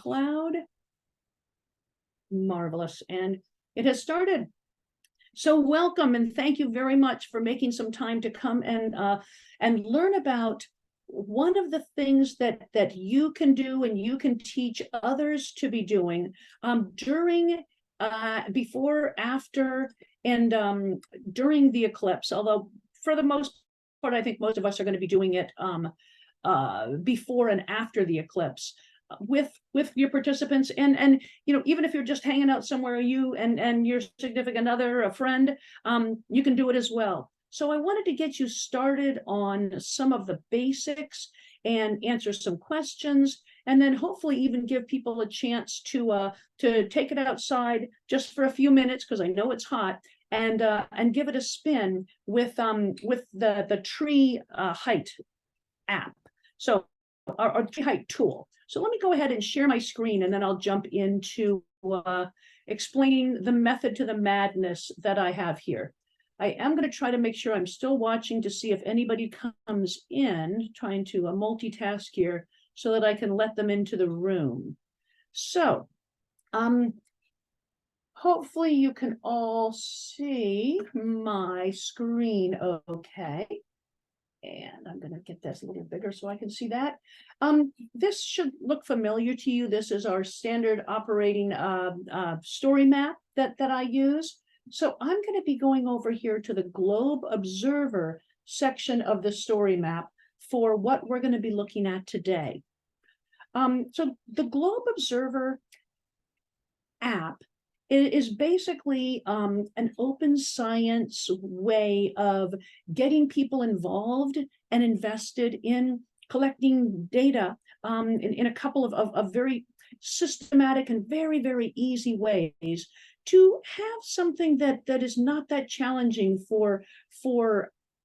cloud. Marvelous. And it has started. So welcome and thank you very much for making some time to come and learn about one of the things that you can do and you can teach others to be doing during, before, after, and during the eclipse. Although for the most part, I think most of us are going to be doing it before and after the eclipse with your participants, and you know, even if you're just hanging out somewhere, you and your significant other, a friend, you can do it as well. So I wanted to get you started on some of the basics and answer some questions, and then hopefully even give people a chance to take it outside just for a few minutes, because I know it's hot, and give it a spin with the tree height app. So our tree height tool. So let me go ahead and share my screen, and then I'll jump into explaining the method to the madness that I have here. I am going to try to make sure I'm still watching to see if anybody comes in, trying to multitask here so that I can let them into the room. So hopefully you can all see my screen okay. And I'm going to get this a little bigger so I can see that. This should look familiar to you. This is our standard operating story map that I use. So I'm going to be going over here to the Globe Observer section of the story map for what we're going to be looking at today. So the Globe Observer app, it is basically an open science way of getting people involved and invested in collecting data in a couple of very systematic and very, very easy ways to have something that is not that challenging for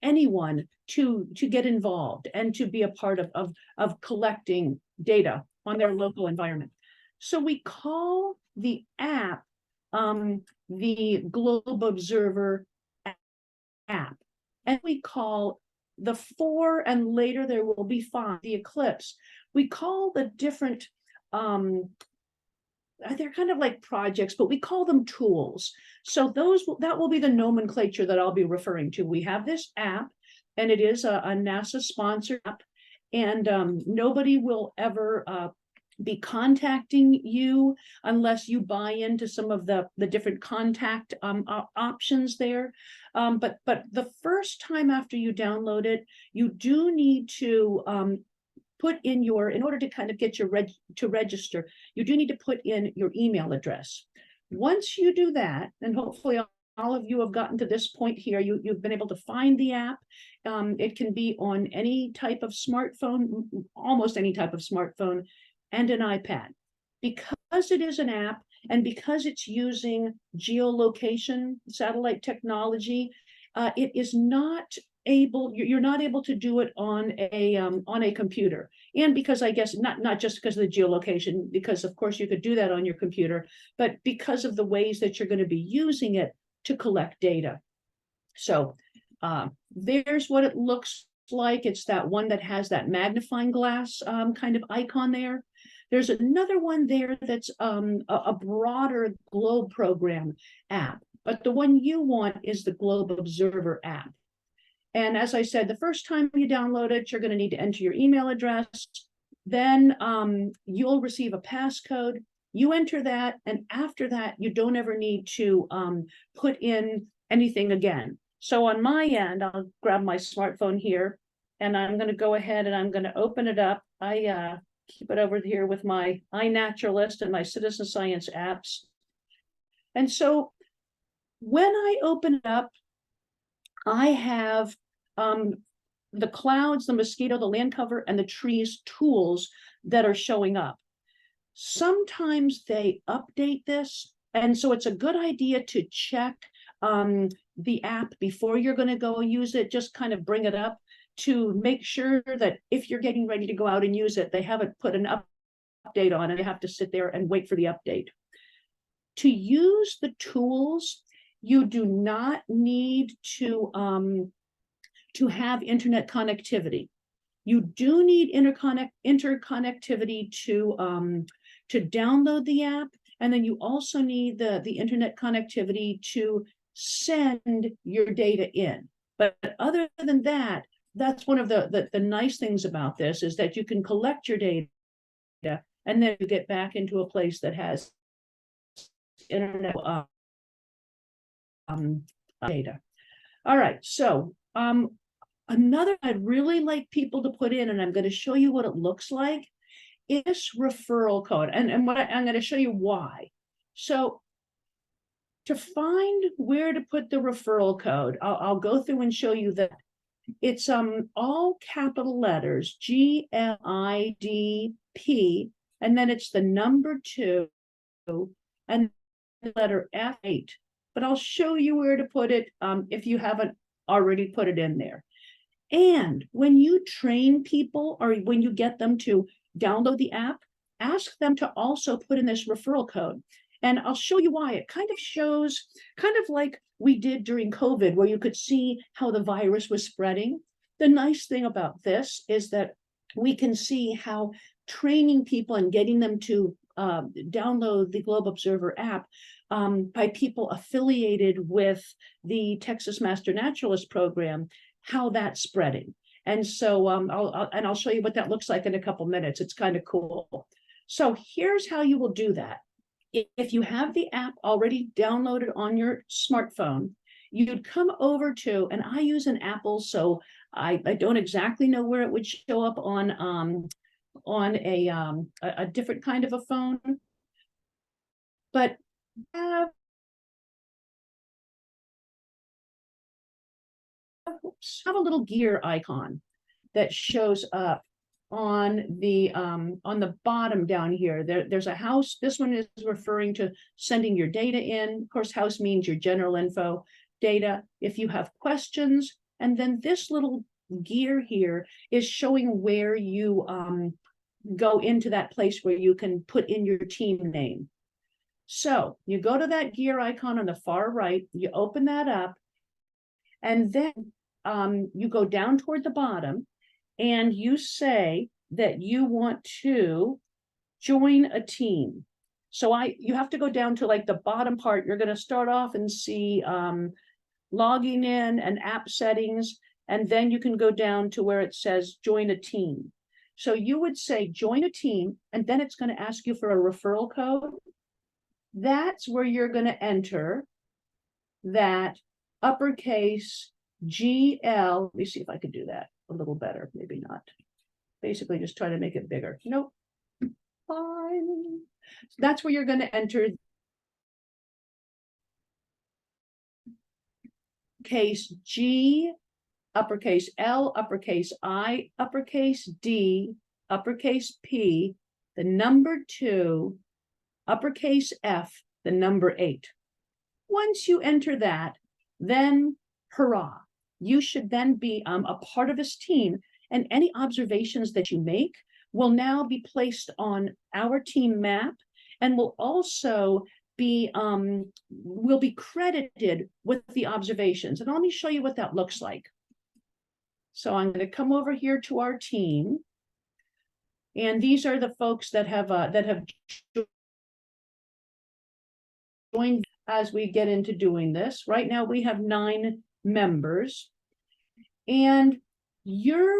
anyone to get involved and to be a part of collecting data on their local environment. So we call the app the Globe Observer app, and we call the 4, and later there will be 5, the eclipse. We call the different, they're kind of like projects, but we call them tools. So that will be the nomenclature that I'll be referring to. We have this app, and it is a NASA sponsored app, and nobody will ever be contacting you unless you buy into some of the different contact options there. But the first time after you download it, you do need to put in in order to kind of get your to register, you do need to put in your email address. Once you do that, and hopefully all of you have gotten to this point here, you've been able to find the app. It can be on any type of smartphone, almost any type of smartphone, and an iPad. Because it is an app and because it's using geolocation, satellite technology, it is not able, you're not able to do it on a computer. And because I guess not just because of the geolocation, because of course you could do that on your computer, but because of the ways that you're going to be using it to collect data. So there's what it looks like. It's that one that has that magnifying glass kind of icon there. There's another one there that's a broader Globe Program app, but the one you want is the Globe Observer app. And as I said, the first time you download it, you're going to need to enter your email address. Then you'll receive a passcode. You enter that, and after that, you don't ever need to put in anything again. So on my end, I'll grab my smartphone here, and I'm going to go ahead and I'm going to open it up. I keep it over here with my iNaturalist and my citizen science apps. And so when I open it up, I have the clouds, the mosquito, the land cover, and the trees tools that are showing up. Sometimes they update this, and so it's a good idea to check the app before you're going to go use it. Just kind of bring it up to make sure that if you're getting ready to go out and use it, they haven't put an update on it. You have to sit there and wait for the update. To use the tools, you do not need to have internet connectivity. You do need interconnectivity to download the app, and then you also need the internet connectivity to send your data in. But other than that, that's one of the nice things about this, is that you can collect your data and then you get back into a place that has internet data. All right, so another I'd really like people to put in, and I'm going to show you what it looks like, is referral code. And what I'm going to show you why. So to find where to put the referral code, I'll go through and show you that it's all capital letters, GLIDP, and then it's the number 2 and the letter F8. But I'll show you where to put it if you haven't already put it in there. And when you train people, or when you get them to download the app, ask them to also put in this referral code. And I'll show you why. It kind of shows, kind of like we did during COVID, where you could see how the virus was spreading. The nice thing about this is that we can see how training people and getting them to download the Globe Observer app by people affiliated with the Texas Master Naturalist program, how that's spreading. And so I'll show you what that looks like in a couple minutes. It's kind of cool. So here's how you will do that. If you have the app already downloaded on your smartphone, you'd come over to, and I use an Apple, so I don't exactly know where it would show up on a different kind of a phone, but have a little gear icon that shows up on the bottom down here. There's a house. This one is referring to sending your data in. Of course, house means your general info data. If you have questions, and then this little gear here is showing where you go into that place where you can put in your team name. So you go to that gear icon on the far right, you open that up, and then you go down toward the bottom, and you say that you want to join a team. So you have to go down to like the bottom part. You're going to start off and see logging in and app settings, and then you can go down to where it says join a team. So you would say join a team, and then it's going to ask you for a referral code. That's where you're going to enter that uppercase GL. Let me see if I could do that a little better. Maybe not. Basically, just try to make it bigger. Nope. Fine. That's where you're going to enter case G, uppercase L, uppercase I, uppercase D, uppercase P, the number 2, uppercase F, the number 8. Once you enter that, then hurrah, you should then be a part of this team, and any observations that you make will now be placed on our team map, and will also be will be credited with the observations. And let me show you what that looks like. So I'm going to come over here to our team, and these are the folks that have joined as we get into doing this. Right now we have 9 members, and your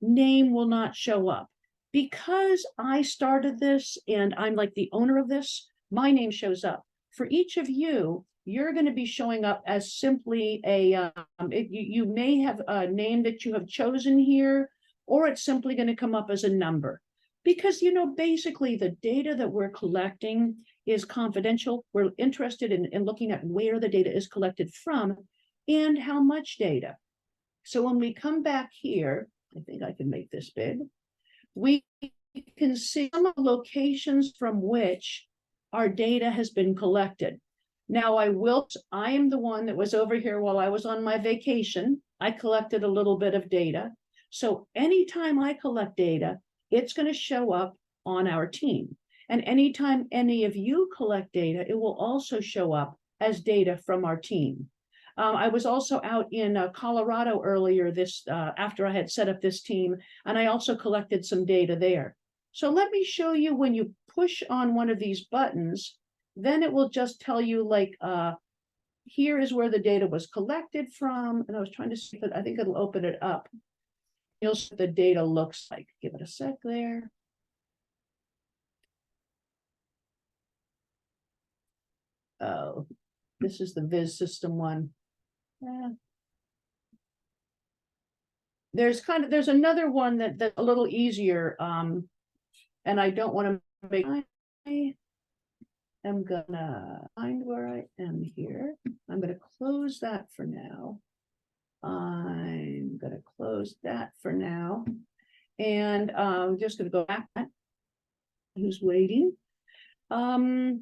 name will not show up because I started this and I'm like the owner of this. My name shows up. For each of you, you're going to be showing up as simply a you may have a name that you have chosen here, or it's simply going to come up as a number, because basically the data that we're collecting is confidential. We're interested in looking at where the data is collected from and how much data. So when we come back here, I think I can make this big, we can see some of the locations from which our data has been collected. Now I am the one that was over here while I was on my vacation. I collected a little bit of data. So anytime I collect data, it's going to show up on our team. And anytime any of you collect data, it will also show up as data from our team. I was also out in Colorado earlier after I had set up this team, and I also collected some data there. So let me show you when you push on one of these buttons, then it will just tell you like, here is where the data was collected from. And I was trying to see if I think it'll open it up. You'll see what the data looks like. Give it a sec there. Oh, this is the Viz system one. There's another one that's a little easier. And I don't want to make, I am gonna find where I am here. I'm gonna close that for now. I'm gonna close that for now. And I'm just gonna go back. Who's waiting? Sorry,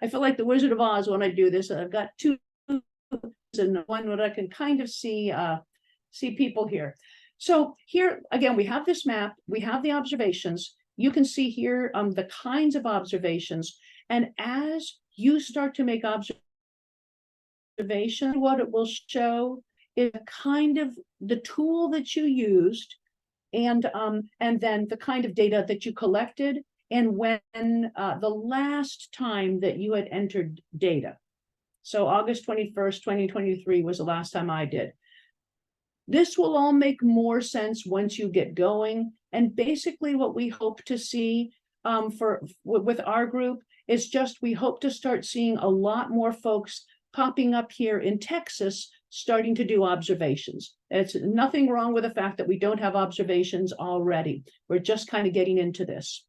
I feel like the Wizard of Oz when I do this. I've got two and one where I can kind of see people here. So here again, we have this map, we have the observations. You can see here the kinds of observations. And as you start to make observations, what it will show is kind of the tool that you used and then the kind of data that you collected and when the last time that you had entered data. So August 21st, 2023 was the last time I did. This will all make more sense once you get going. And basically what we hope to see with our group is just, we hope to start seeing a lot more folks popping up here in Texas, starting to do observations. It's nothing wrong with the fact that we don't have observations already. We're just kind of getting into this.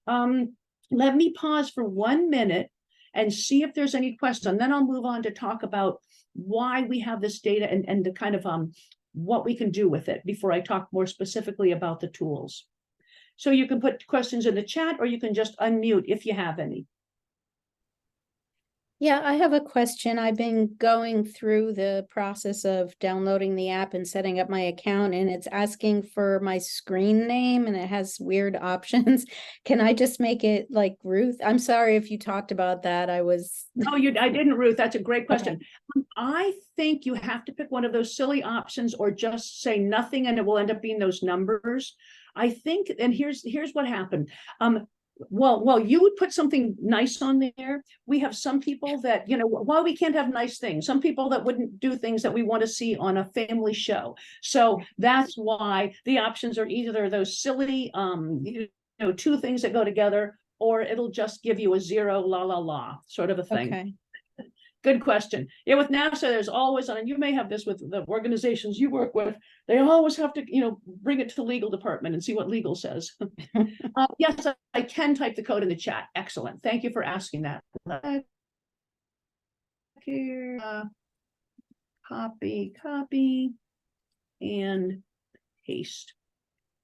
Let me pause for 1 minute and see if there's any questions. And then I'll move on to talk about why we have this data and the kind of what we can do with it before I talk more specifically about the tools. So you can put questions in the chat or you can just unmute if you have any. Yeah, I have a question. I've been going through the process of downloading the app and setting up my account, and it's asking for my screen name and it has weird options. Can I just make it like Ruth? I'm sorry if you talked about that. I didn't, Ruth. That's a great question. Okay. I think you have to pick one of those silly options or just say nothing and it will end up being those numbers. I think, and here's what happened. Well, you would put something nice on there. We have some people that, while we can't have nice things, some people that wouldn't do things that we want to see on a family show. So that's why the options are either those silly, two things that go together, or it'll just give you a 0, la, la, la, sort of a thing. Okay. Good question. Yeah, with NASA, there's always, and you may have this with the organizations you work with, they always have to, bring it to the legal department and see what legal says. Yes, I can type the code in the chat. Excellent. Thank you for asking that. Here, copy, and paste.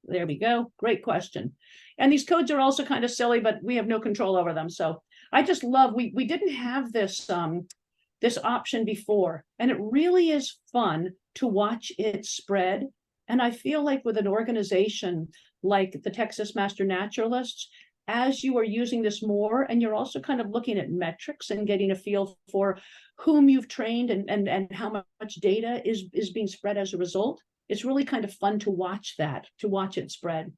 There we go. Great question. And these codes are also kind of silly, but we have no control over them. So I just love, we didn't have this this option before, and it really is fun to watch it spread. And I feel like with an organization like the Texas Master Naturalists, as you are using this more, and you're also kind of looking at metrics and getting a feel for whom you've trained and how much data is being spread as a result, it's really kind of fun to watch it spread.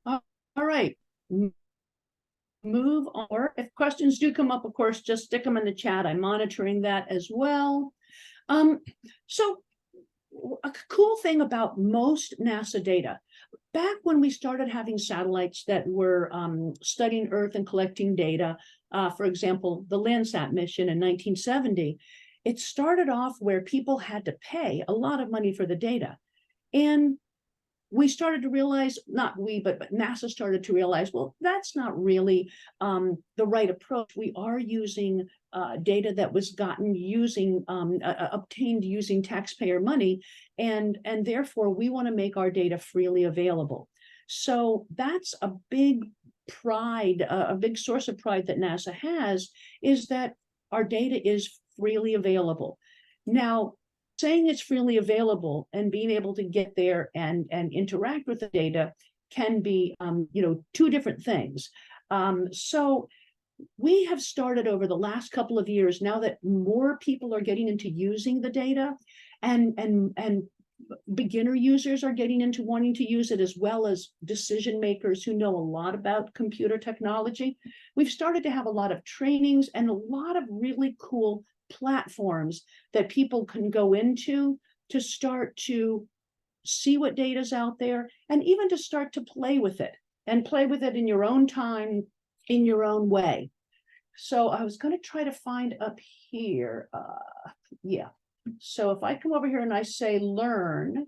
All right. Move on. If questions do come up, of course, just stick them in the chat. I'm monitoring that as well. So a cool thing about most NASA data, back when we started having satellites that were studying Earth and collecting data, for example, the Landsat mission in 1970, it started off where people had to pay a lot of money for the data. And we started to realize, not we, but NASA started to realize, well, that's not really the right approach. We are using data that was gotten using, obtained using taxpayer money, and therefore we want to make our data freely available. So that's a big pride, a big source of pride that NASA has, is that our data is freely available. Now, saying it's freely available and being able to get there and interact with the data can be, two different things. So we have started over the last couple of years, now that more people are getting into using the data and beginner users are getting into wanting to use it, as well as decision makers who know a lot about computer technology. We've started to have a lot of trainings and a lot of really cool platforms that people can go into to start to see what data's out there, and even to start to play with it, and play with it in your own time, in your own way. So I was going to try to find up here. Yeah. So if I come over here and I say learn,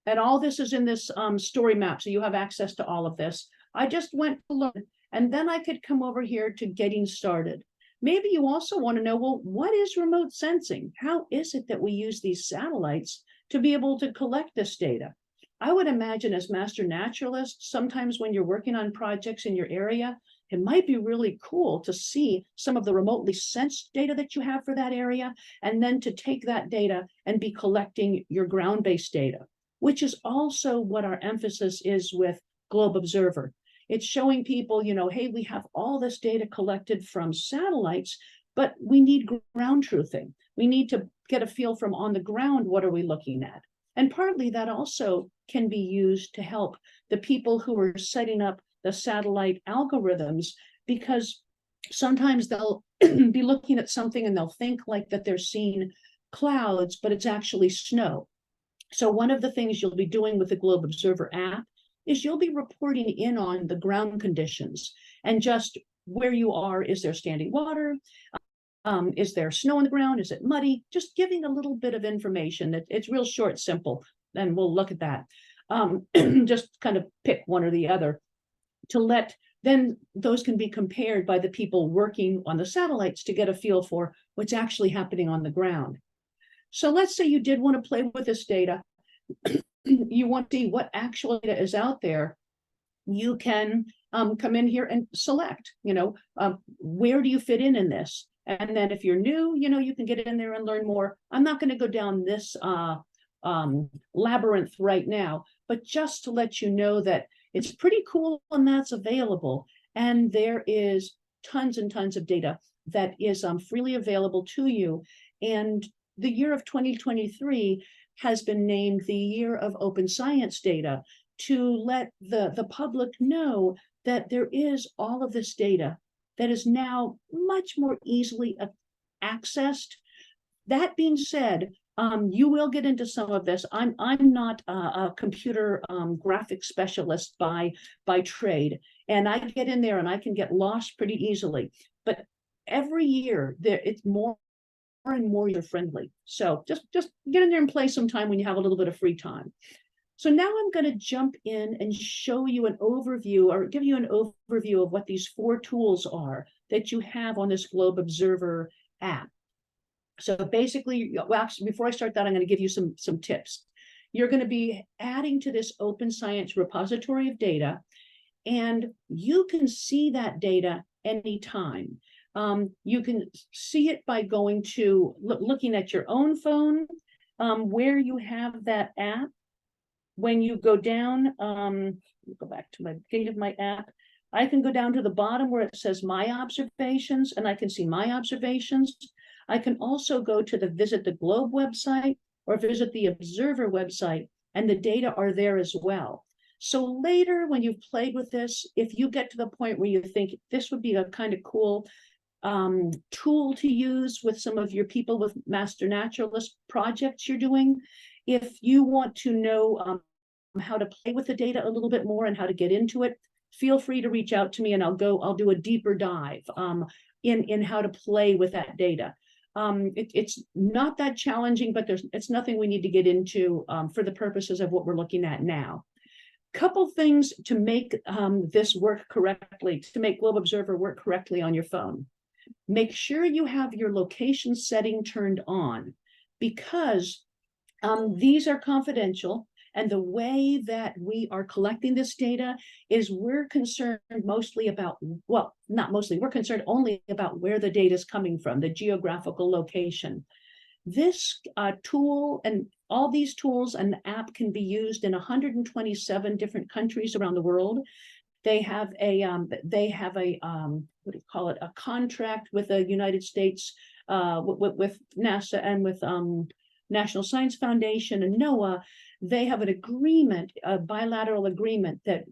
and all this is in this story map, so you have access to all of this. I just went to learn, and then I could come over here to getting started. Maybe you also want to know, well, what is remote sensing? How is it that we use these satellites to be able to collect this data? I would imagine, as master naturalists, sometimes when you're working on projects in your area, it might be really cool to see some of the remotely sensed data that you have for that area, and then to take that data and be collecting your ground-based data, which is also what our emphasis is with Globe Observer. It's showing people, you know, hey, we have all this data collected from satellites, but we need ground truthing. We need to get a feel from on the ground, what are we looking at? And partly that also can be used to help the people who are setting up the satellite algorithms, because sometimes they'll be looking at something and they'll think like that they're seeing clouds, but it's actually snow. So one of the things you'll be doing with the Globe Observer app is you'll be reporting in on the ground conditions and just where you are. Is there standing water? Is there snow on the ground? Is it muddy? Just giving a little bit of information. It's real short, simple, and we'll look at that. Just kind of pick one or the other to let, then those can be compared by the people working on the satellites to get a feel for what's actually happening on the ground. So let's say you did want to play with this data. You want to see what actual data is out there. You can come in here and select, where do you fit in this? And then if you're new, you can get in there and learn more. I'm not going to go down this labyrinth right now, but just to let you know that it's pretty cool and that's available. And there is tons and tons of data that is freely available to you. And the year of 2023 has been named the year of open science data, to let the public know that there is all of this data that is now much more easily accessed. That being said, you will get into some of this. I'm not a computer graphics specialist by trade, and I get in there and I can get lost pretty easily. But every year it's more and more user friendly. So just get in there and play sometime when you have a little bit of free time. So now I'm going to jump in and show you an overview, or give you an overview of what these 4 tools are that you have on this Globe Observer app. So basically, well, actually, before I start that, I'm going to give you some tips. You're going to be adding to this open science repository of data, and you can see that data anytime. You can see it by going to looking at your own phone, where you have that app. When you go down, go back to my beginning of my app, I can go down to the bottom where it says my observations, and I can see my observations. I can also go to the Visit the Globe website or Visit the Observer website, and the data are there as well. So later, when you've played with this, if you get to the point where you think this would be a kind of cool tool to use with some of your people with master naturalist projects you're doing, if you want to know how to play with the data a little bit more and how to get into it, feel free to reach out to me, and I'll do a deeper dive in how to play with that data. It's not that challenging, but it's nothing we need to get into for the purposes of what we're looking at now. Couple things to make this work correctly, to make Globe Observer work correctly on your phone. Make sure you have your location setting turned on, because these are confidential, and the way that we are collecting this data is we're concerned mostly about, well, not mostly, we're concerned only about where the data is coming from, the geographical location. This tool and all these tools and the app can be used in 127 different countries around the world. They have a what do you call it? A contract with the United States, with NASA and with National Science Foundation and NOAA, they have an agreement, a bilateral agreement that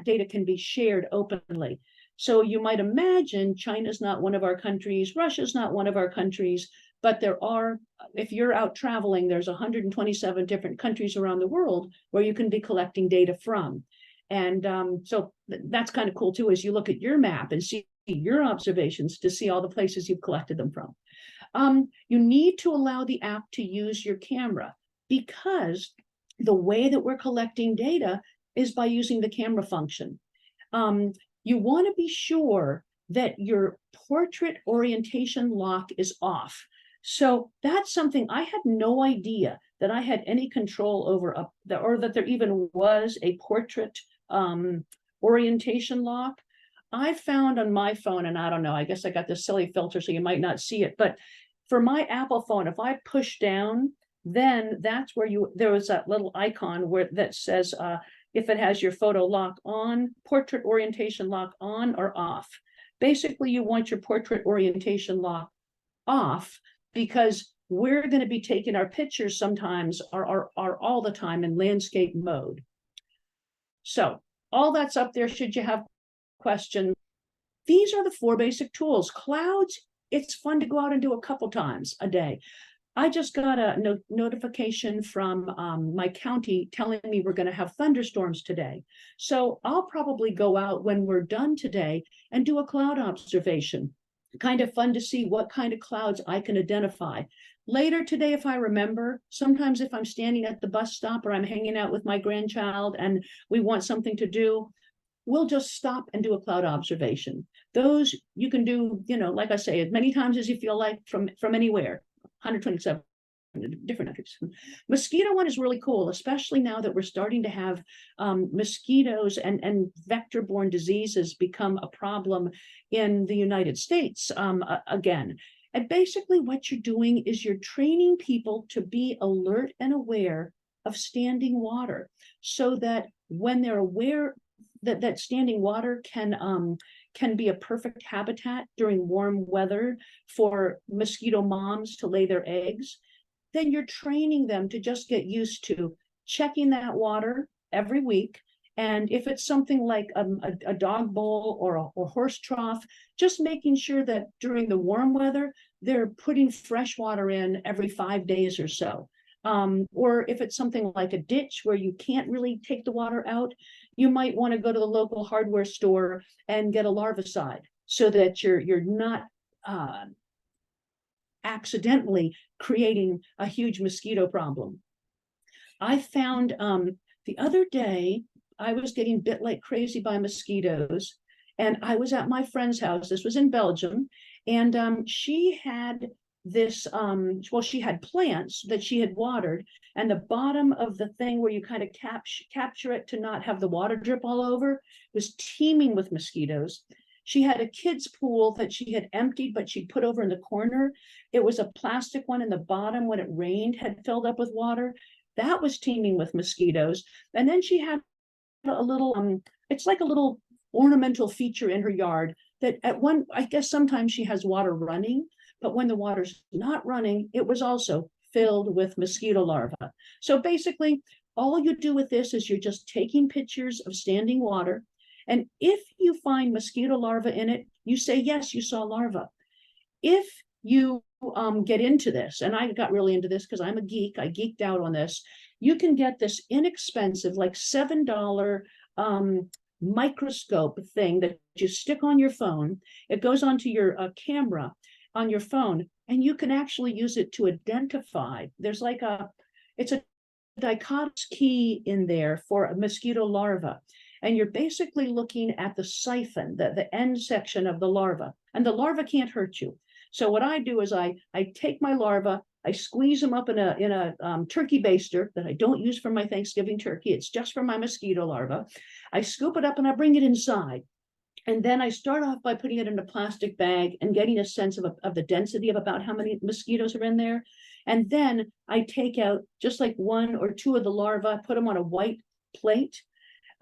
data can be shared openly. So you might imagine China's not one of our countries, Russia's not one of our countries, but there are, if you're out traveling, there's 127 different countries around the world where you can be collecting data from. And so that's kind of cool too, as you look at your map and see your observations to see all the places you've collected them from. You need to allow the app to use your camera, because the way that we're collecting data is by using the camera function. You want to be sure that your portrait orientation lock is off. So that's something I had no idea that I had any control over, or that there even was a portrait orientation lock. I found on my phone, and I don't know, I guess I got this silly filter so you might not see it, but for my Apple phone, if I push down, then that's where there was that little icon where that says if it has your photo lock on, portrait orientation lock on or off. Basically, you want your portrait orientation lock off, because we're going to be taking our pictures sometimes are all the time in landscape mode. So all that's up there should you have questions. These are the 4 basic tools. Clouds, it's fun to go out and do a couple times a day. I just got a notification from my county telling me we're going to have thunderstorms today. So I'll probably go out when we're done today and do a cloud observation. Kind of fun to see what kind of clouds I can identify. Later today, if I remember, sometimes if I'm standing at the bus stop or I'm hanging out with my grandchild and we want something to do, we'll just stop and do a cloud observation. Those you can do, like I say, as many times as you feel like from anywhere. 127 different countries. Mosquito one is really cool, especially now that we're starting to have mosquitoes and vector-borne diseases become a problem in the United States again. And basically what you're doing is you're training people to be alert and aware of standing water, so that when they're aware that standing water can be a perfect habitat during warm weather for mosquito moms to lay their eggs, then you're training them to just get used to checking that water every week. And if it's something like a dog bowl or a horse trough, just making sure that during the warm weather, they're putting fresh water in every 5 days or so. Or if it's something like a ditch where you can't really take the water out, you might want to go to the local hardware store and get a larvicide, so that you're not accidentally creating a huge mosquito problem. I found the other day I was getting bit like crazy by mosquitoes, and I was at my friend's house. This was in Belgium, and she had this she had plants that she had watered, and the bottom of the thing where you kind of capture it to not have the water drip all over was teeming with mosquitoes. She had a kid's pool that she had emptied, but she put over in the corner. It was a plastic one, and the bottom, when it rained, had filled up with water. That was teeming with mosquitoes. And then she had a little it's like a little ornamental feature in her yard that I guess sometimes she has water running, but when the water's not running, it was also filled with mosquito larvae. So basically, all you do with this is you're just taking pictures of standing water. And if you find mosquito larvae in it, you say, yes, you saw larvae. If you get into this, and I got really into this because I'm a geek, I geeked out on this, you can get this inexpensive, like $7 microscope thing that you stick on your phone. It goes onto your camera on your phone, and you can actually use it to identify. There's like it's a dichotomous key in there for a mosquito larva. And you're basically looking at the siphon, the end section of the larva, and the larva can't hurt you. So what I do is I take my larva, I squeeze them up in a turkey baster that I don't use for my Thanksgiving turkey. It's just for my mosquito larva. I scoop it up and I bring it inside. And then I start off by putting it in a plastic bag and getting a sense of the density of about how many mosquitoes are in there. And then I take out just like 1 or 2 of the larvae, put them on a white plate.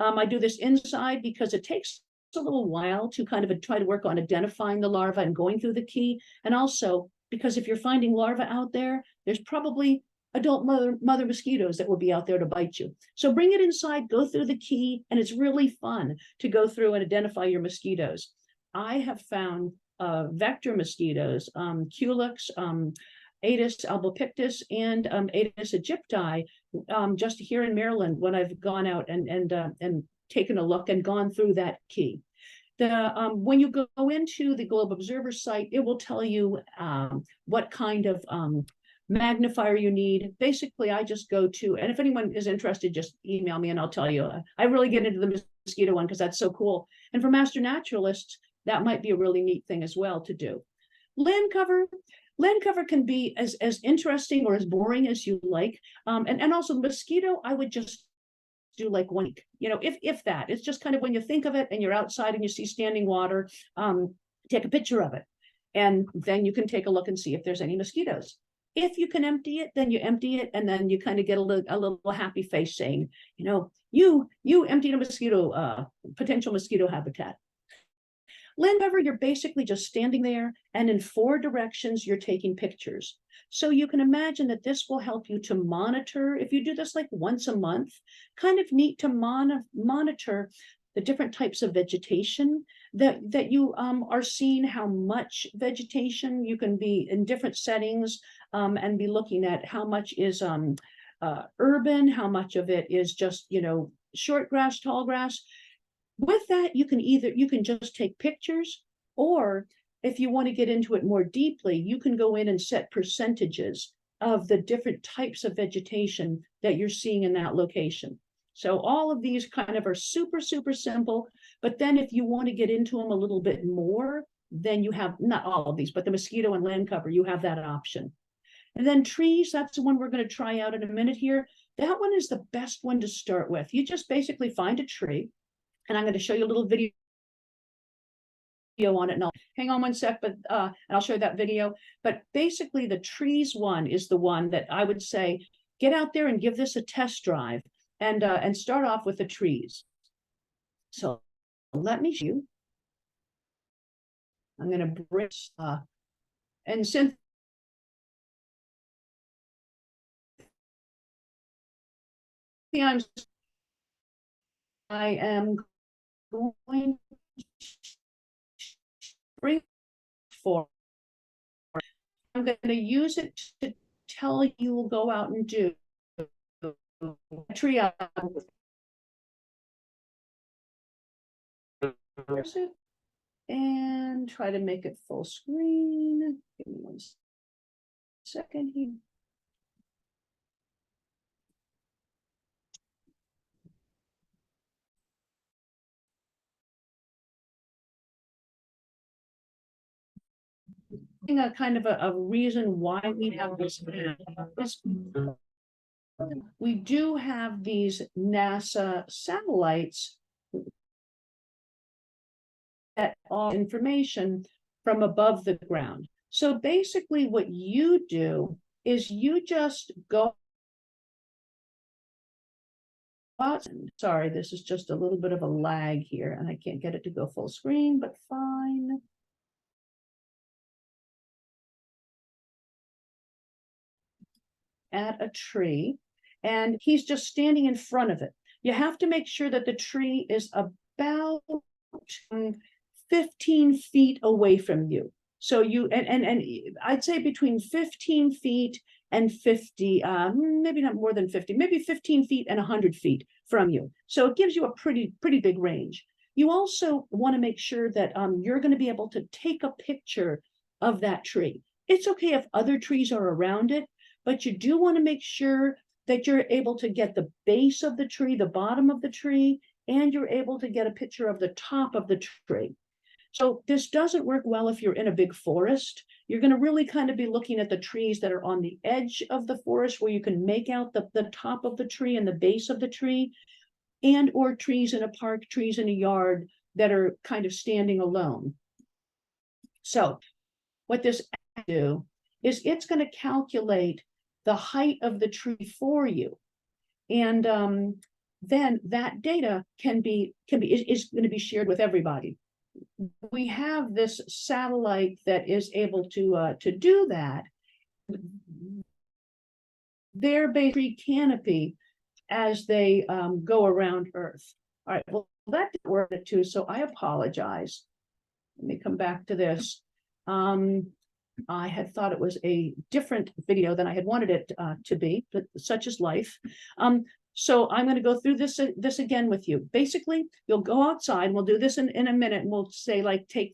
I do this inside because it takes a little while to kind of try to work on identifying the larva and going through the key. And also because if you're finding larvae out there, there's probably adult mother mosquitoes that will be out there to bite you. So bring it inside, go through the key, and it's really fun to go through and identify your mosquitoes. I have found vector mosquitoes, Culex, Aedes albopictus, and Aedes aegypti, just here in Maryland when I've gone out and taken a look and gone through that key. When you go into the Globe Observer site, it will tell you what kind of magnifier you need. Basically, I just go to, and if anyone is interested, just email me and I'll tell you. I really get into the mosquito one because that's so cool. And for master naturalists, that might be a really neat thing as well to do. Land cover can be as interesting or as boring as you like. And also mosquito, I would just do like 1 week, if that. It's just kind of when you think of it and you're outside and you see standing water, take a picture of it. And then you can take a look and see if there's any mosquitoes. If you can empty it, then you empty it, and then you kind of get a little happy face saying, you emptied a mosquito, potential mosquito habitat. Land cover, you're basically just standing there, and in 4 directions, you're taking pictures. So you can imagine that this will help you to monitor, if you do this like once a month, kind of neat to monitor the different types of vegetation that you are seeing, how much vegetation you can be in different settings, and be looking at how much is urban, how much of it is just, short grass, tall grass. With that, you can just take pictures, or if you want to get into it more deeply, you can go in and set percentages of the different types of vegetation that you're seeing in that location. So all of these kind of are super, super simple. But then if you want to get into them a little bit more, then you have, not all of these, but the mosquito and land cover, you have that option. And then trees, that's the one we're going to try out in a minute here. That one is the best one to start with. You just basically find a tree, and I'm going to show you a little video on it. And I'll hang on 1 sec, but and I'll show you that video. But basically, the trees one is the one that I would say, get out there and give this a test drive, and start off with the trees. So let me show you. I'm going to bring and since I am going to bring forward. I'm going to use it to tell you will go out and do a tree out. And try to make it full screen. Give me 1 second here. A kind of a reason why we have this. We do have these NASA satellites that all information from above the ground. So basically what you do is you just go out. Sorry, this is just a little bit of a lag here and I can't get it to go full screen, but fine. At a tree, and he's just standing in front of it. You have to make sure that the tree is about 15 feet away from you. So you, and I'd say between 15 feet and 50, maybe not more than 50, maybe 15 feet and 100 feet from you. So it gives you a pretty big range. You also want to make sure that you're going to be able to take a picture of that tree. It's okay if other trees are around it, but you do want to make sure that you're able to get the base of the tree, the bottom of the tree, and you're able to get a picture of the top of the tree. So this doesn't work well if you're in a big forest. You're going to really kind of be looking at the trees that are on the edge of the forest where you can make out the top of the tree and the base of the tree, and or trees in a park, trees in a yard that are kind of standing alone. So what this do is it's going to calculate the height of the tree for you. And then that data is going to be shared with everybody. We have this satellite that is able to do that. their tree canopy as they go around Earth. All right, well, that didn't work too, so I apologize. Let me come back to this. I had thought it was a different video than I had wanted it to be, but such is life. So I'm going to go through this again with you. Basically, you'll go outside, and we'll do this in a minute, and we'll say take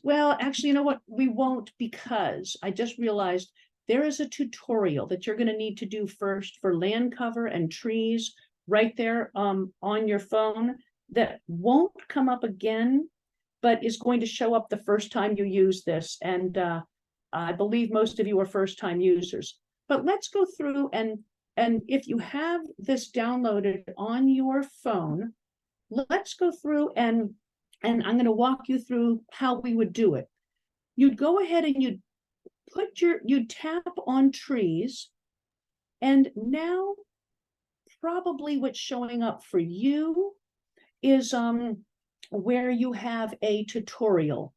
well, actually, you know what? We won't, because I just realized there is a tutorial that you're going to need to do first for land cover and trees right there on your phone that won't come up again, but is going to show up the first time you use this. And I believe most of you are first-time users. But let's go through and if you have this downloaded on your phone, let's go through and I'm going to walk you through how we would do it. You'd go ahead and you'd tap on trees, and now probably what's showing up for you is where you have a tutorial.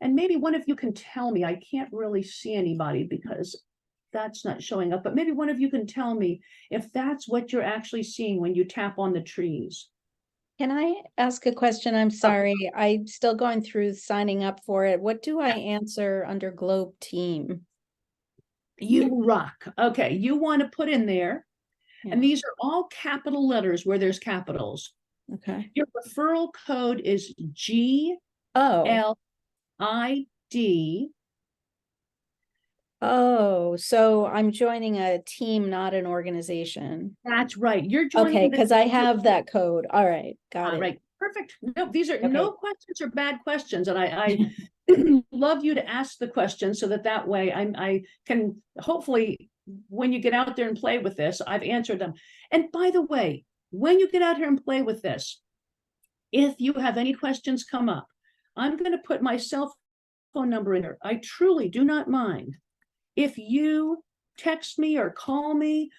And maybe one of you can tell me, I can't really see anybody because that's not showing up, but maybe one of you can tell me if that's what you're actually seeing when you tap on the trees. Can I ask a question? I'm sorry. I'm still going through signing up for it. What do I answer under Globe Team? You rock. Okay, you want to put in there, Yeah. and these are all capital letters where there's capitals. Okay. Your referral code is GLID. Oh, so I'm joining a team, not an organization. That's right. You're joining. Okay, because I have that code. All right, got it. Right, perfect. No, these are Okay. no questions or bad questions, and I love you to ask the questions so that way I can hopefully, when you get out there and play with this, I've answered them. And by the way, when you get out here and play with this, if you have any questions come up, I'm going to put my cell phone number in there. I truly do not mind if you text me or call me.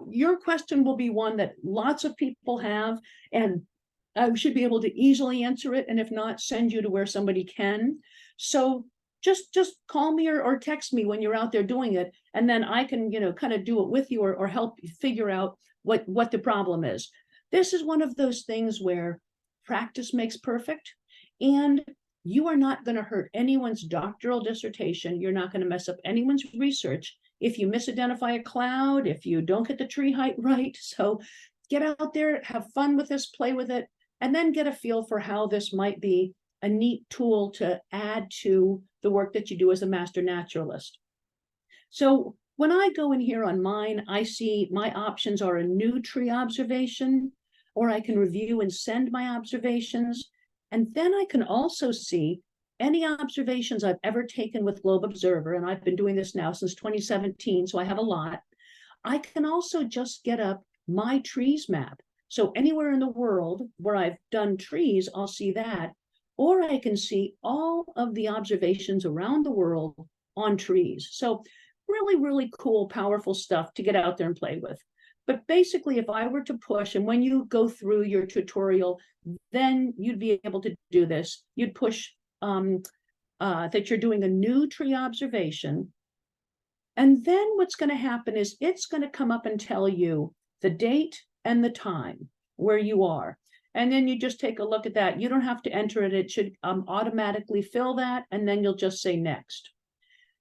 Your question will be one that lots of people have, and I should be able to easily answer it. And if not, send you to where somebody can. So just call me or text me when you're out there doing it. And then I can, kind of do it with you or help you figure out what the problem is. This is one of those things where practice makes perfect, and you are not going to hurt anyone's doctoral dissertation. You're not going to mess up anyone's research if you misidentify a cloud, if you don't get the tree height right. So get out there, have fun with this, play with it, and then get a feel for how this might be a neat tool to add to the work that you do as a master naturalist. So when I go in here on mine, I see my options are a new tree observation, or I can review and send my observations. And then I can also see any observations I've ever taken with Globe Observer, and I've been doing this now since 2017, so I have a lot. I can also just get up my trees map. So anywhere in the world where I've done trees, I'll see that. Or I can see all of the observations around the world on trees. So really, really cool, powerful stuff to get out there and play with. But basically, if I were to push, and when you go through your tutorial, then you'd be able to do this. You'd push that you're doing a new tree observation. And then what's going to happen is it's going to come up and tell you the date and the time where you are. And then you just take a look at that. You don't have to enter it. It should automatically fill that, and then you'll just say next.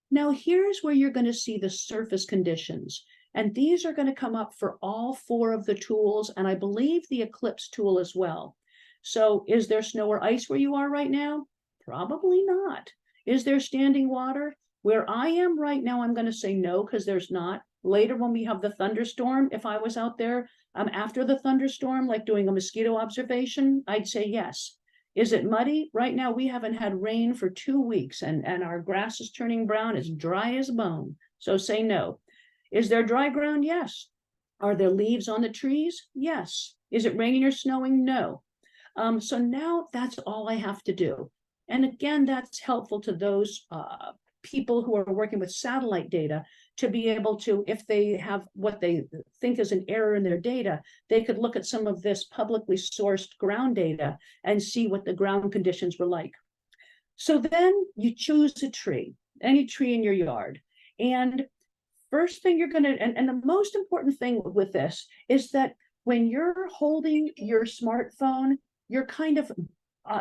Now, here's where you're going to see the surface conditions. And these are going to come up for all 4 of the tools, and I believe the Eclipse tool as well. So is there snow or ice where you are right now? Probably not. Is there standing water? Where I am right now, I'm going to say no, because there's not. Later, when we have the thunderstorm, if I was out there after the thunderstorm, like doing a mosquito observation, I'd say yes. Is it muddy? Right now, we haven't had rain for 2 weeks, and our grass is turning brown, as dry as a bone. So say no. Is there dry ground? Yes. Are there leaves on the trees? Yes. Is it raining or snowing? No. So now that's all I have to do. And again, that's helpful to those people who are working with satellite data to be able to, if they have what they think is an error in their data, they could look at some of this publicly sourced ground data and see what the ground conditions were like. So then you choose a tree, any tree in your yard. And first thing you're gonna, and the most important thing with this is that when you're holding your smartphone, you're kind of,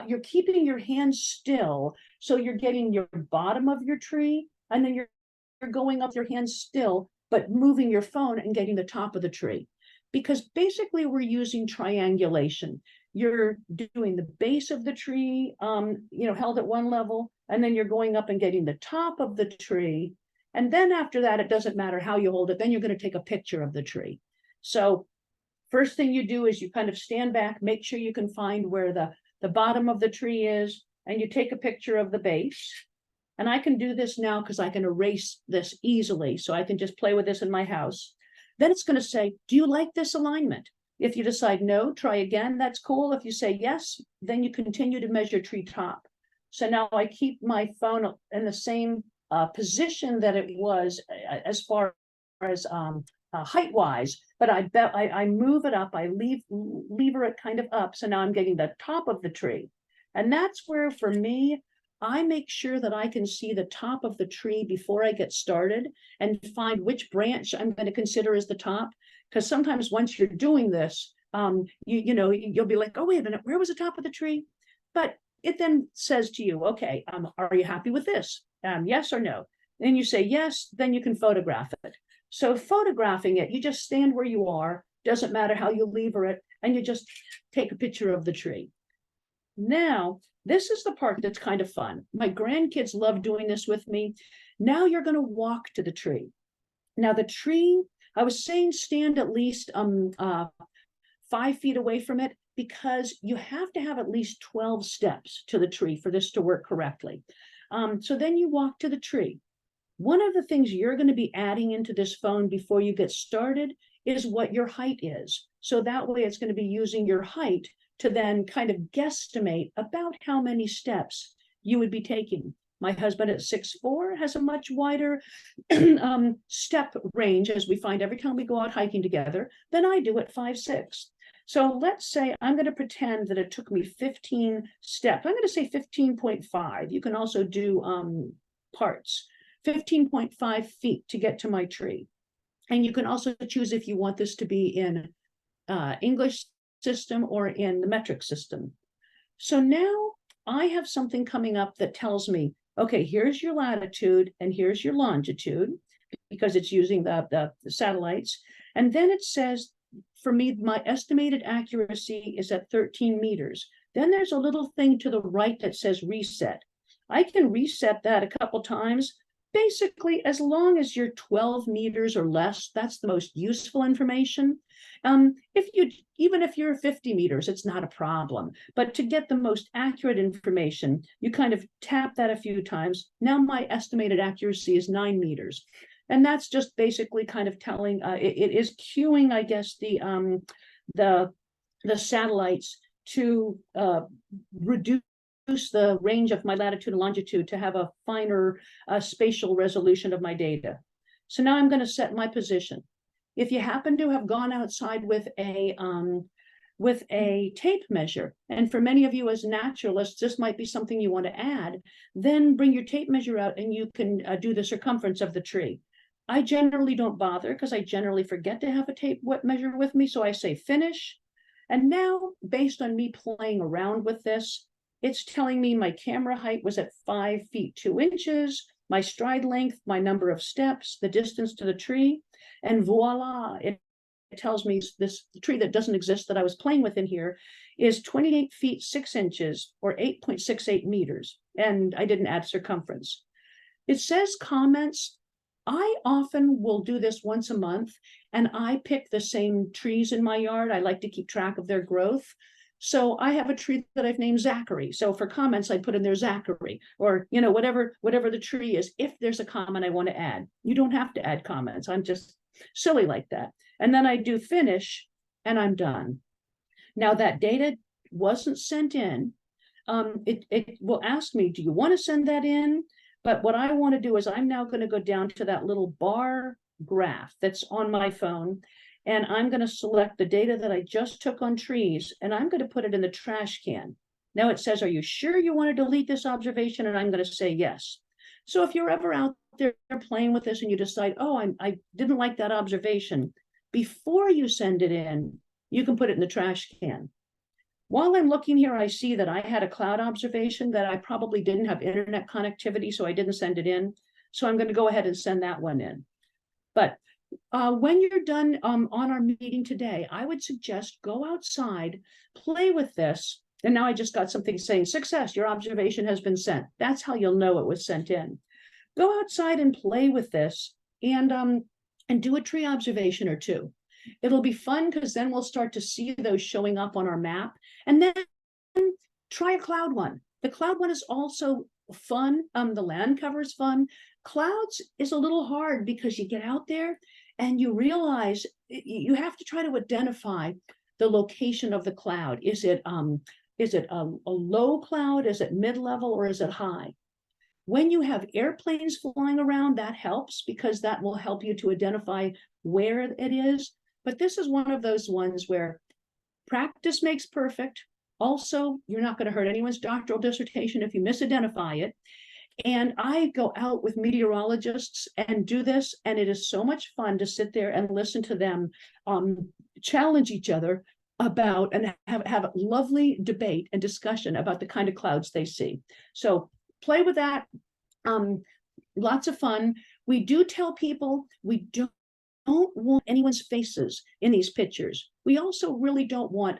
you're keeping your hands still. So you're getting your bottom of your tree, and then you're going up your hands still, but moving your phone and getting the top of the tree. Because basically we're using triangulation. You're doing the base of the tree, held at one level, and then you're going up and getting the top of the tree. And then after that, it doesn't matter how you hold it, then you're going to take a picture of the tree. So first thing you do is you kind of stand back, make sure you can find where the bottom of the tree is, and you take a picture of the base. And I can do this now because I can erase this easily. So I can just play with this in my house. Then it's going to say, do you like this alignment? If you decide no, try again, that's cool. If you say yes, then you continue to measure tree top. So now I keep my phone in the same position that it was as far as height wise, but I move it up, I lever it kind of up. So now I'm getting the top of the tree. And that's where, for me, I make sure that I can see the top of the tree before I get started and find which branch I'm going to consider as the top. Because sometimes once you're doing this, you'll be like, oh, wait a minute, where was the top of the tree? But it then says to you, okay, are you happy with this? Yes or no? Then you say yes, then you can photograph it. So photographing it, you just stand where you are, doesn't matter how you lever it, and you just take a picture of the tree. Now, this is the part that's kind of fun. My grandkids love doing this with me. Now you're going to walk to the tree. Now the tree, I was saying stand at least 5 feet away from it, because you have to have at least 12 steps to the tree for this to work correctly. So then you walk to the tree. One of the things you're going to be adding into this phone before you get started is what your height is. So that way it's going to be using your height to then kind of guesstimate about how many steps you would be taking. My husband at 6'4" has a much wider step range, as we find every time we go out hiking together, than I do at 5'6". So let's say I'm going to pretend that it took me 15 steps. I'm going to say 15.5. You can also do parts. 15.5 feet to get to my tree. And you can also choose if you want this to be in English system or in the metric system. So now I have something coming up that tells me, okay, here's your latitude and here's your longitude, because it's using the satellites. And then it says, for me, my estimated accuracy is at 13 meters. Then there's a little thing to the right that says reset. I can reset that a couple times. Basically, as long as you're 12 meters or less, that's the most useful information. Even if you're 50 meters, it's not a problem. But to get the most accurate information, you kind of tap that a few times. Now my estimated accuracy is 9 meters. And that's just basically kind of telling, it is cueing, I guess, the satellites to reduce the range of my latitude and longitude to have a finer spatial resolution of my data. So now I'm going to set my position. If you happen to have gone outside with a tape measure, and for many of you as naturalists, this might be something you want to add, then bring your tape measure out and you can do the circumference of the tree. I generally don't bother because I generally forget to have a tape measure with me. So I say finish. And now, based on me playing around with this, it's telling me my camera height was at 5 feet 2 inches, my stride length, my number of steps, the distance to the tree, and voila, it tells me this tree that doesn't exist that I was playing with in here is 28 feet 6 inches or 8.68 meters. And I didn't add circumference. It says comments. I often will do this once a month, and I pick the same trees in my yard. I like to keep track of their growth. So I have a tree that I've named Zachary. So for comments, I put in there Zachary, or whatever the tree is. If there's a comment I want to add, you don't have to add comments. I'm just silly like that. And then I do finish, and I'm done. Now that data wasn't sent in. It will ask me, do you want to send that in? But what I want to do is I'm now going to go down to that little bar graph that's on my phone. And I'm going to select the data that I just took on trees, and I'm going to put it in the trash can. Now it says, are you sure you want to delete this observation? And I'm going to say yes. So if you're ever out there playing with this and you decide, oh, I didn't like that observation, before you send it in, you can put it in the trash can. While I'm looking here, I see that I had a cloud observation that I probably didn't have internet connectivity, so I didn't send it in. So I'm going to go ahead and send that one in. But when you're done on our meeting today, I would suggest go outside, play with this. And now I just got something saying, success, your observation has been sent. That's how you'll know it was sent in. Go outside and play with this and do a tree observation or two. It'll be fun because then we'll start to see those showing up on our map. And then try a cloud one. The cloud one is also fun. The land cover is fun. Clouds is a little hard because you get out there and you realize you have to try to identify the location of the cloud. Is it a low cloud? Is it mid-level or is it high? When you have airplanes flying around, that helps because that will help you to identify where it is. But this is one of those ones where practice makes perfect. Also, you're not going to hurt anyone's doctoral dissertation if you misidentify it. And I go out with meteorologists and do this, and it is so much fun to sit there and listen to them challenge each other about and have a lovely debate and discussion about the kind of clouds they see. So play with that. Lots of fun. We do tell people we don't want anyone's faces in these pictures. We also really don't want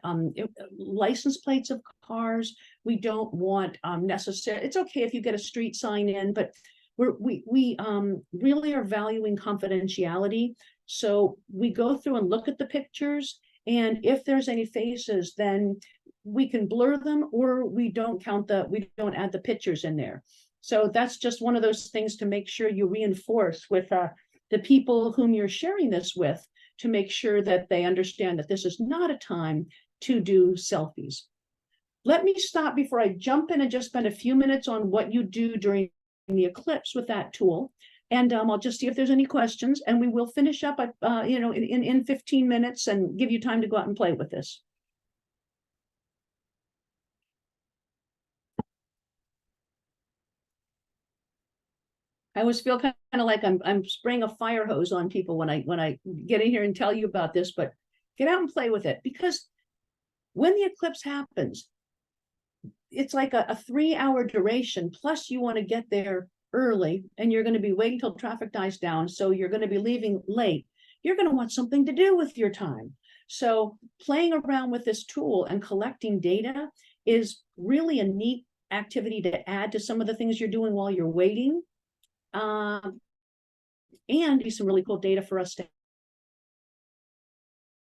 license plates of cars. We don't want necessary. It's okay if you get a street sign in, but we really are valuing confidentiality. So we go through and look at the pictures, and if there's any faces, then we can blur them, or we don't add the pictures in there. So that's just one of those things to make sure you reinforce with the people whom you're sharing this with, to make sure that they understand that this is not a time to do selfies. Let me stop before I jump in and just spend a few minutes on what you do during the eclipse with that tool. And I'll just see if there's any questions, and we will finish up at, in 15 minutes and give you time to go out and play with this. I always feel kind of like I'm spraying a fire hose on people when I get in here and tell you about this, but get out and play with it, because when the eclipse happens, it's like a 3-hour duration, plus you want to get there early and you're going to be waiting till traffic dies down. So you're going to be leaving late. You're going to want something to do with your time. So playing around with this tool and collecting data is really a neat activity to add to some of the things you're doing while you're waiting. And be some really cool data for us to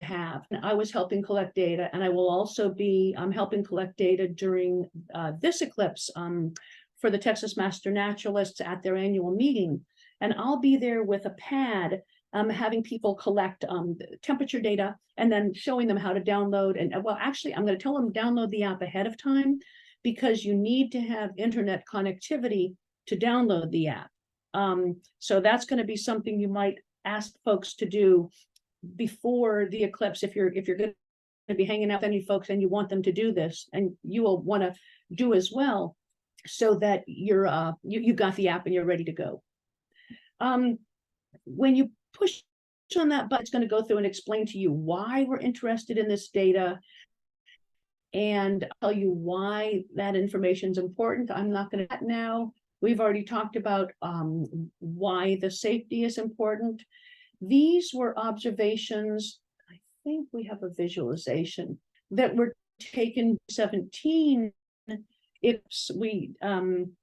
have. And I was helping collect data, and I will also be helping collect data during this eclipse for the Texas Master Naturalists at their annual meeting. And I'll be there with a pad, having people collect temperature data and then showing them how to download. And well, actually, I'm going to tell them download the app ahead of time, because you need to have internet connectivity to download the app. So that's going to be something you might ask folks to do before the eclipse, if you're going to be hanging out with any folks and you want them to do this, and you will want to do as well, so that you're you got the app and you're ready to go. When you push on that button, it's going to go through and explain to you why we're interested in this data and tell you why that information is important. I'm not going to do that now. We've already talked about why the safety is important. These were observations, I think we have a visualization, that were taken 17. If we, when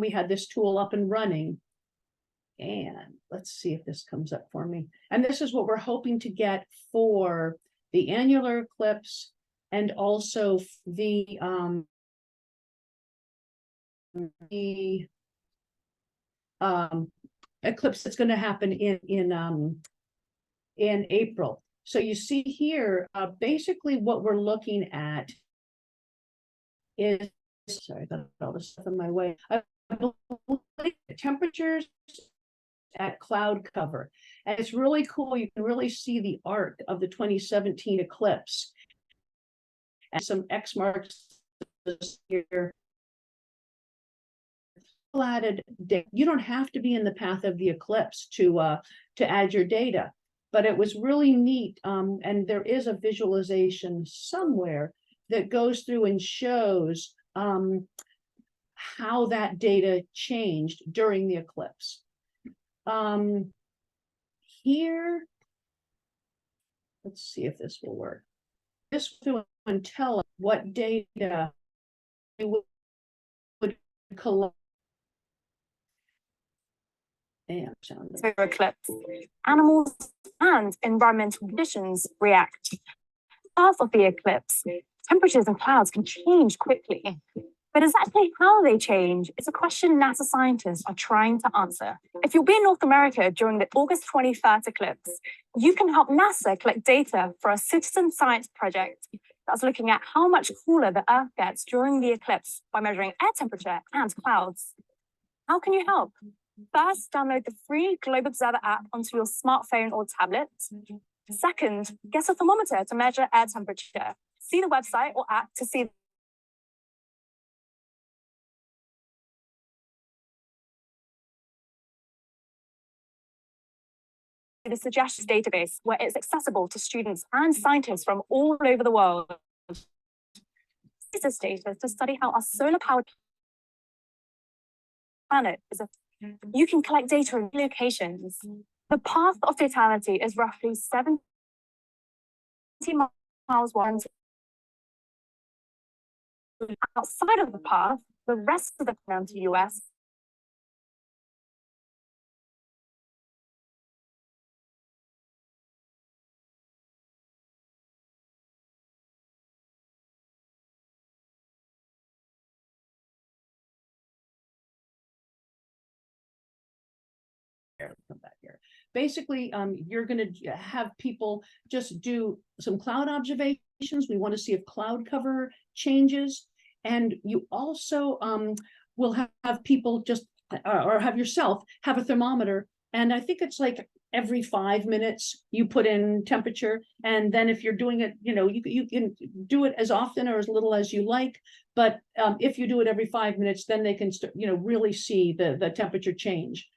we had this tool up and running. And let's see if this comes up for me. And this is what we're hoping to get for the annular eclipse, and also the eclipse that's going to happen in April. So you see here, basically what we're looking at is, sorry, I got all this stuff in my way. I believe temperatures at cloud cover. And it's really cool. You can really see the arc of the 2017 eclipse. And some X marks here. added data. You don't have to be in the path of the eclipse to add your data, but it was really neat. And there is a visualization somewhere that goes through and shows how that data changed during the eclipse. Here, let's see if this will work. This will tell us what data we would collect. So eclipse, animals and environmental conditions react. Path of the eclipse, temperatures and clouds can change quickly. But exactly how they change is a question NASA scientists are trying to answer. If you'll be in North America during the August 23rd eclipse, you can help NASA collect data for a citizen science project that's looking at how much cooler the Earth gets during the eclipse by measuring air temperature and clouds. How can you help? First, download the free Globe Observer app onto your smartphone or tablet. Second, get a thermometer to measure air temperature. See the website or app to see the suggestions database, where it's accessible to students and scientists from all over the world. Use this data to study how our solar-powered planet is You can collect data in locations. The path of totality is roughly 70 miles wide. Outside of the path, the rest of the continental US come back here. Basically, you're going to have people just do some cloud observations. We want to see if cloud cover changes. And you also will have people just, or have yourself have a thermometer. And I think it's like every 5 minutes you put in temperature. And then if you're doing it, you can do it as often or as little as you like. But if you do it every 5 minutes, then they can really see the temperature change.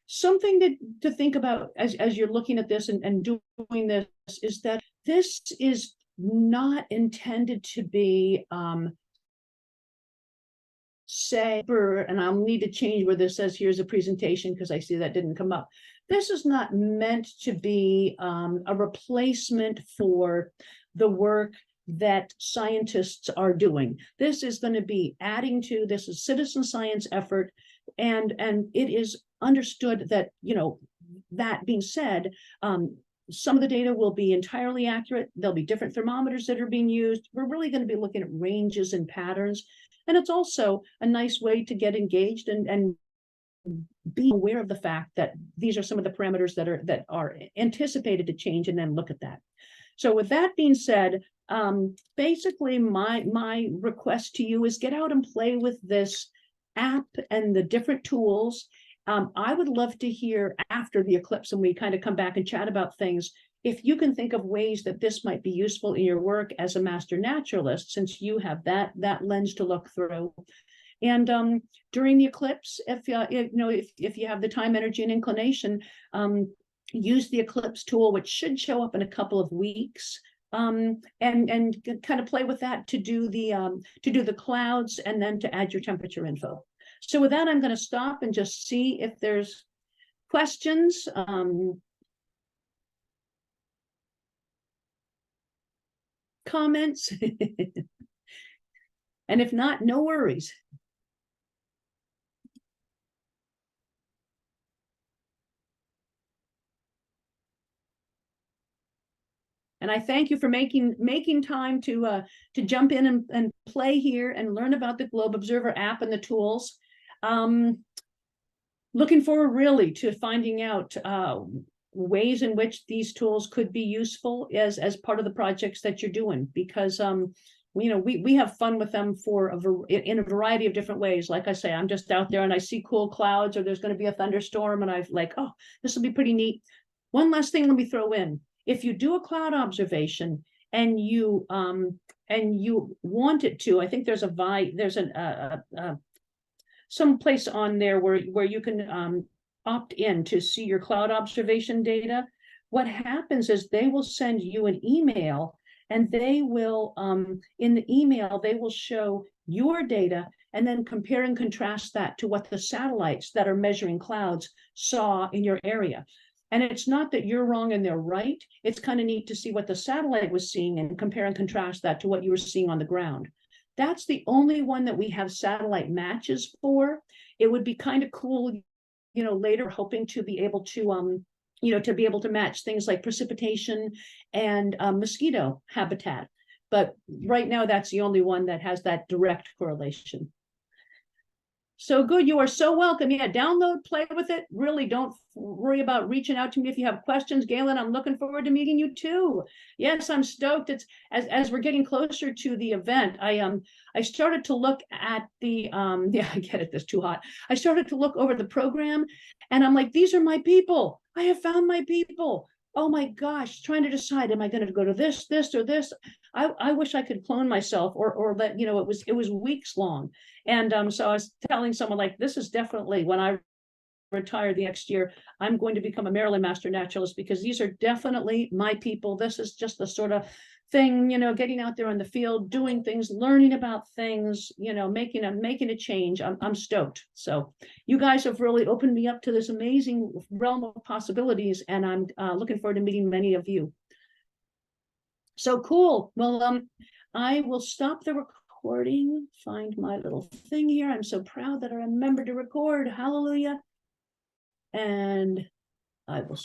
Something to think about as you're looking at this and doing this is that this is not intended to be and I'll need to change where this says here's a presentation because I see that didn't come up. This is not meant to be a replacement for the work that scientists are doing. This is going to be adding to, this is citizen science effort, and it is understood that, that being said, some of the data will be entirely accurate. There'll be different thermometers that are being used. We're really going to be looking at ranges and patterns. And it's also a nice way to get engaged and be aware of the fact that these are some of the parameters that are anticipated to change, and then look at that. So with that being said, basically my request to you is get out and play with this app and the different tools. I would love to hear after the eclipse, and we kind of come back and chat about things, if you can think of ways that this might be useful in your work as a master naturalist, since you have that lens to look through. And during the eclipse, if you have the time, energy, and inclination, use the eclipse tool, which should show up in a couple of weeks. And kind of play with that to do the clouds and then to add your temperature info. So with that, I'm going to stop and just see if there's questions. Comments. And if not, no worries. And I thank you for making time to jump in and play here and learn about the Globe Observer app and the tools. Looking forward really to finding out ways in which these tools could be useful as part of the projects that you're doing, because we have fun with them in a variety of different ways. Like I say, I'm just out there and I see cool clouds, or there's going to be a thunderstorm, and I'm like, oh, this will be pretty neat. One last thing, let me throw in. If you do a cloud observation and you want it to, I think there's some place on there where you can opt in to see your cloud observation data. What happens is they will send you an email, and they will in the email they will show your data and then compare and contrast that to what the satellites that are measuring clouds saw in your area. And it's not that you're wrong and they're right. It's kind of neat to see what the satellite was seeing and compare and contrast that to what you were seeing on the ground. That's the only one that we have satellite matches for. It would be kind of cool, later, hoping to be able to to be able to match things like precipitation and mosquito habitat. But right now, that's the only one that has that direct correlation. So good, you are so welcome. Yeah, download, play with it. Really don't worry about reaching out to me if you have questions. Galen, I'm looking forward to meeting you too. Yes, I'm stoked. It's as we're getting closer to the event, I started to look at the yeah, I get it, this too hot. I started to look over the program, and I'm like, these are my people. I have found my people. Oh my gosh, trying to decide, am I going to go to this or this? I wish I could clone myself or let, it was weeks long. And so I was telling someone, like, this is definitely, when I retire the next year, I'm going to become a Maryland Master Naturalist, because these are definitely my people. This is just the sort of thing, getting out there in the field, doing things, learning about things, making a change. I'm stoked. So you guys have really opened me up to this amazing realm of possibilities, and I'm looking forward to meeting many of you. So cool. Well, I will stop the recording, find my little thing here. I'm so proud that I remembered to record. Hallelujah. And I will